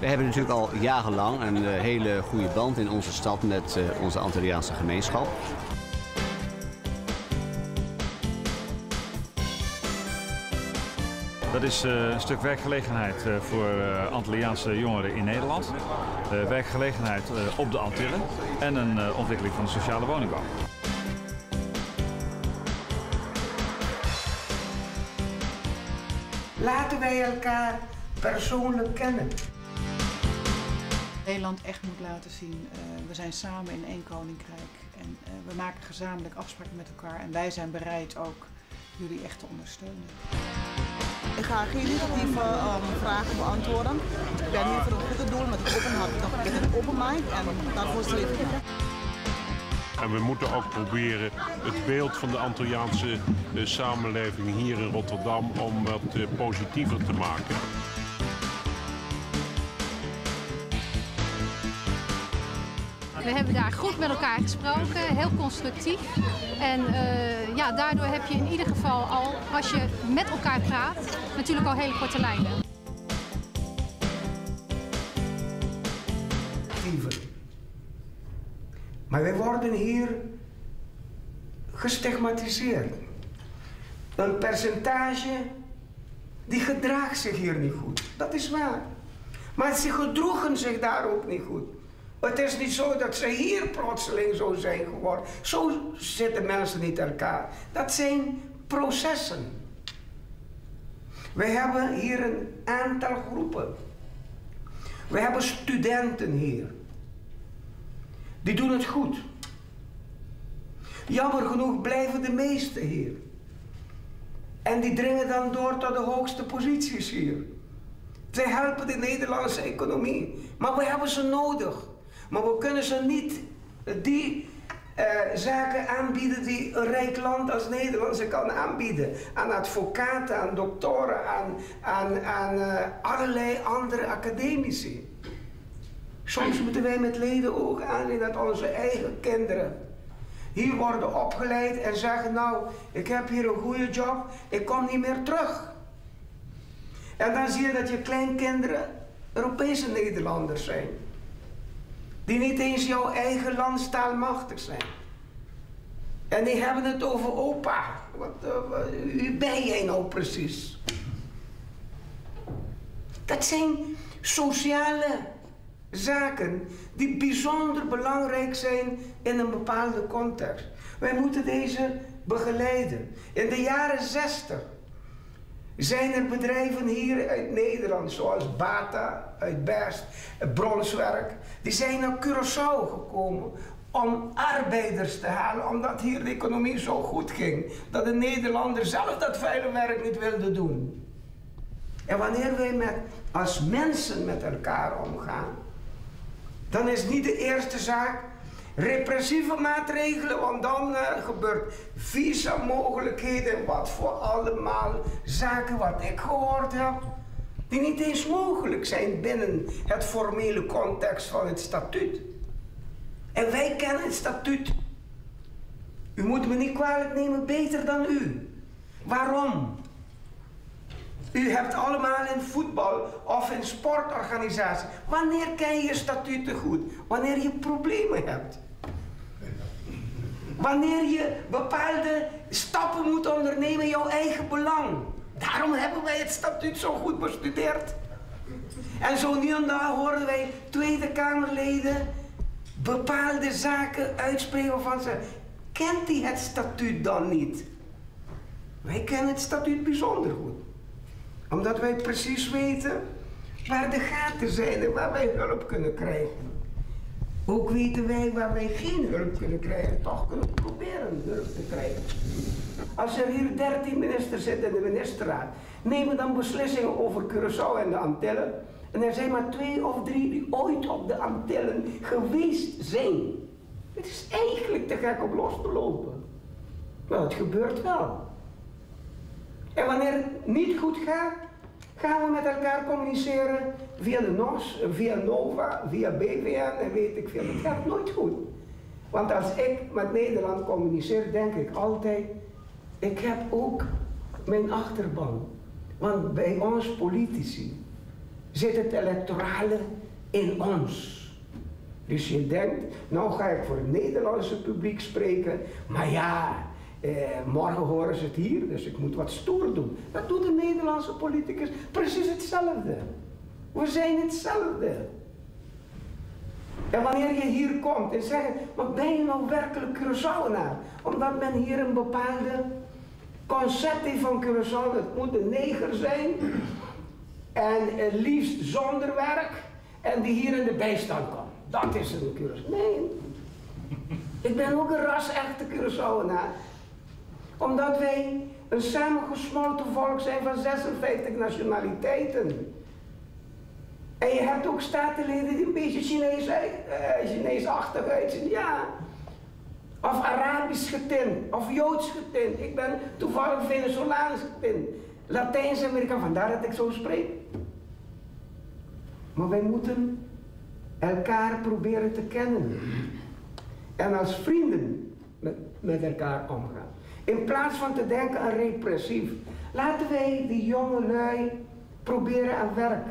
We hebben natuurlijk al jarenlang een hele goede band in onze stad met onze Antilliaanse gemeenschap. Dat is een stuk werkgelegenheid voor Antilliaanse jongeren in Nederland. Werkgelegenheid op de Antillen en een ontwikkeling van de sociale woningbouw. Laten wij elkaar persoonlijk kennen. Nederland echt moet laten zien, we zijn samen in één koninkrijk en we maken gezamenlijk afspraken met elkaar en wij zijn bereid ook jullie echt te ondersteunen. Ik ga geen negatieve vragen beantwoorden. Ik ben hier voor een goede doel met open hart. Ik heb een open mind en daarvoor streef ik. En we moeten ook proberen het beeld van de Antilliaanse samenleving hier in Rotterdam om wat positiever te maken. We hebben daar goed met elkaar gesproken, heel constructief. En ja, daardoor heb je in ieder geval al, als je met elkaar praat, natuurlijk al hele korte lijnen. Maar wij worden hier gestigmatiseerd. Een percentage die gedraagt zich hier niet goed. Dat is waar. Maar ze gedroegen zich daar ook niet goed. Het is niet zo dat ze hier plotseling zo zijn geworden. Zo zitten mensen niet in elkaar. Dat zijn processen. We hebben hier een aantal groepen. We hebben studenten hier. Die doen het goed. Jammer genoeg blijven de meesten hier. En die dringen dan door tot de hoogste posities hier. Zij helpen de Nederlandse economie. Maar we hebben ze nodig. Maar we kunnen ze niet die zaken aanbieden die een rijk land als Nederland ze kan aanbieden. Aan advocaten, aan doktoren, aan allerlei andere academici. Soms moeten wij met leden ook aanzien dat onze eigen kinderen hier worden opgeleid en zeggen, nou, ik heb hier een goede job, ik kom niet meer terug. En dan zie je dat je kleinkinderen Europese Nederlanders zijn. Die niet eens jouw eigen landstaalmachtig zijn. En die hebben het over opa. Wie ben jij nou precies? Dat zijn sociale zaken die bijzonder belangrijk zijn in een bepaalde context. Wij moeten deze begeleiden. In de jaren 60 zijn er bedrijven hier uit Nederland, zoals Bata uit Berst, Bronswerk, die zijn naar Curaçao gekomen om arbeiders te halen, omdat hier de economie zo goed ging, dat de Nederlander zelf dat vuile werk niet wilde doen. En wanneer wij als mensen met elkaar omgaan, dan is niet de eerste zaak repressieve maatregelen, want dan gebeurt visa-mogelijkheden, wat voor allemaal zaken wat ik gehoord heb, die niet eens mogelijk zijn binnen het formele context van het statuut. En wij kennen het statuut. U moet me niet kwalijk nemen, beter dan u. Waarom? U hebt allemaal in voetbal of in sportorganisaties. Wanneer ken je statuten goed? Wanneer je problemen hebt. Wanneer je bepaalde stappen moet ondernemen in jouw eigen belang. Daarom hebben wij het statuut zo goed bestudeerd. En zo nu en dan horen wij Tweede Kamerleden bepaalde zaken uitspreken van ze. Kent hij het statuut dan niet? Wij kennen het statuut bijzonder goed. Omdat wij precies weten waar de gaten zijn en waar wij hulp kunnen krijgen. Ook weten wij waar wij geen hulp kunnen krijgen, toch kunnen we proberen hulp te krijgen. Als er hier 13 ministers zitten in de ministerraad, nemen dan beslissingen over Curaçao en de Antillen. En er zijn maar 2 of 3 die ooit op de Antillen geweest zijn. Het is eigenlijk te gek om los te lopen. Maar het gebeurt wel. En wanneer het niet goed gaat, gaan we met elkaar communiceren via de NOS, via Nova, via BVN en weet ik veel. Het gaat nooit goed. Want als ik met Nederland communiceer, denk ik altijd, ik heb ook mijn achterban. Want bij ons politici zit het electorale in ons. Dus je denkt, nou ga ik voor het Nederlandse publiek spreken, maar ja, morgen horen ze het hier, dus ik moet wat stoer doen. Dat doet de Nederlandse politicus precies hetzelfde. We zijn hetzelfde. En wanneer je hier komt en zegt, maar ben je nou werkelijk Curaçaoenaar? Omdat men hier een bepaalde concept heeft van Curaçao, het moet een neger zijn en liefst zonder werk en die hier in de bijstand komt. Dat is een Curaçao. Nee, ik ben ook een ras-echte Curaçaoenaar. Omdat wij een samengesmolten volk zijn van 56 nationaliteiten. En je hebt ook statenleden die een beetje Chinees-achtig uitzien, ja. Of Arabisch getint, of Joods getint. Ik ben toevallig Venezolaans getint. Latijns-Amerikaan, vandaar dat ik zo spreek. Maar wij moeten elkaar proberen te kennen. En als vrienden met elkaar omgaan. In plaats van te denken aan repressief. Laten wij die jonge lui proberen aan werk.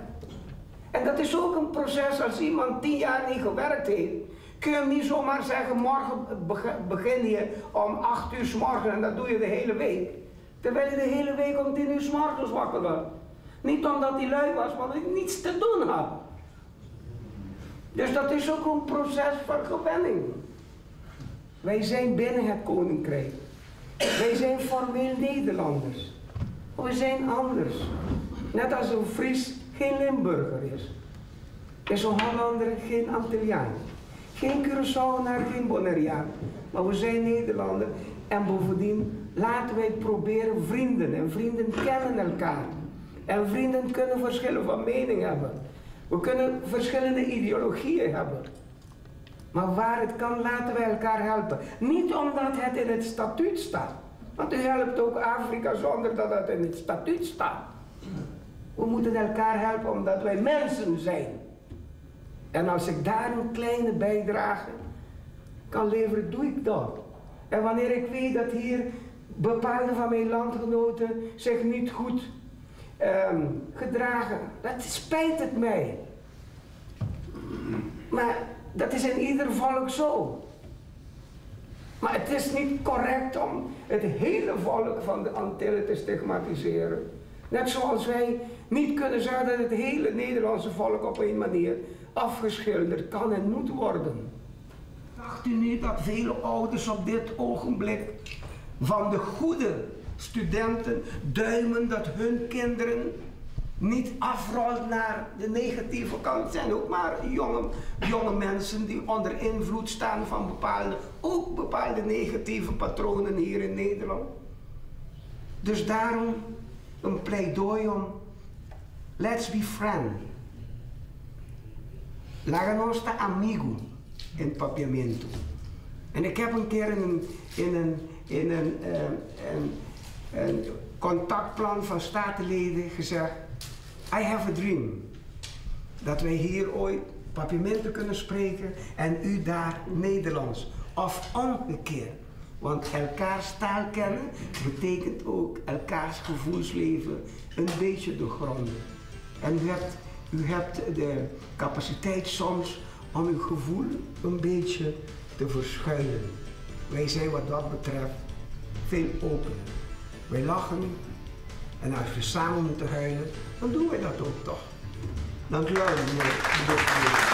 En dat is ook een proces. Als iemand 10 jaar niet gewerkt heeft, kun je hem niet zomaar zeggen, morgen begin je om 8 uur 's morgens en dat doe je de hele week. Terwijl je de hele week om 10 uur 's morgens wakker was. Niet omdat hij lui was, maar omdat hij niets te doen had. Dus dat is ook een proces van gewenning. Wij zijn binnen het koninkrijk. Wij zijn formeel Nederlanders. We zijn anders. Net als een Fries geen Limburger is een Hollander geen Antilliaan. Geen Curaçaoenaar, geen Bonaireaan. Maar we zijn Nederlander en bovendien laten wij proberen vrienden. En vrienden kennen elkaar. En vrienden kunnen verschillen van mening hebben. We kunnen verschillende ideologieën hebben. Maar waar het kan, laten wij elkaar helpen. Niet omdat het in het statuut staat. Want u helpt ook Afrika zonder dat het in het statuut staat. We moeten elkaar helpen omdat wij mensen zijn. En als ik daar een kleine bijdrage kan leveren, doe ik dat. En wanneer ik weet dat hier bepaalde van mijn landgenoten zich niet goed gedragen, dat spijt het mij. Maar dat is in ieder volk zo. Maar het is niet correct om het hele volk van de Antillen te stigmatiseren. Net zoals wij niet kunnen zeggen dat het hele Nederlandse volk op een manier afgeschilderd kan en moet worden. Dacht u niet dat vele ouders op dit ogenblik van de goede studenten duimen dat hun kinderen niet afrolt naar de negatieve kant? Het zijn ook maar jonge mensen die onder invloed staan van bepaalde negatieve patronen hier in Nederland. Dus daarom een pleidooi om let's be friendly. Láganos de amigo in papiamento. En ik heb een keer in een contactplan van statenleden gezegd, I have a dream. Dat wij hier ooit papiamento kunnen spreken en u daar Nederlands. Of omgekeerd. Want elkaars taal kennen betekent ook elkaars gevoelsleven een beetje doorgronden. En u hebt de capaciteit soms om uw gevoel een beetje te verschuilen. Wij zijn wat dat betreft veel opener. Wij lachen en als we samen moeten huilen, dan doen wij dat ook toch. Dank u wel, meneer.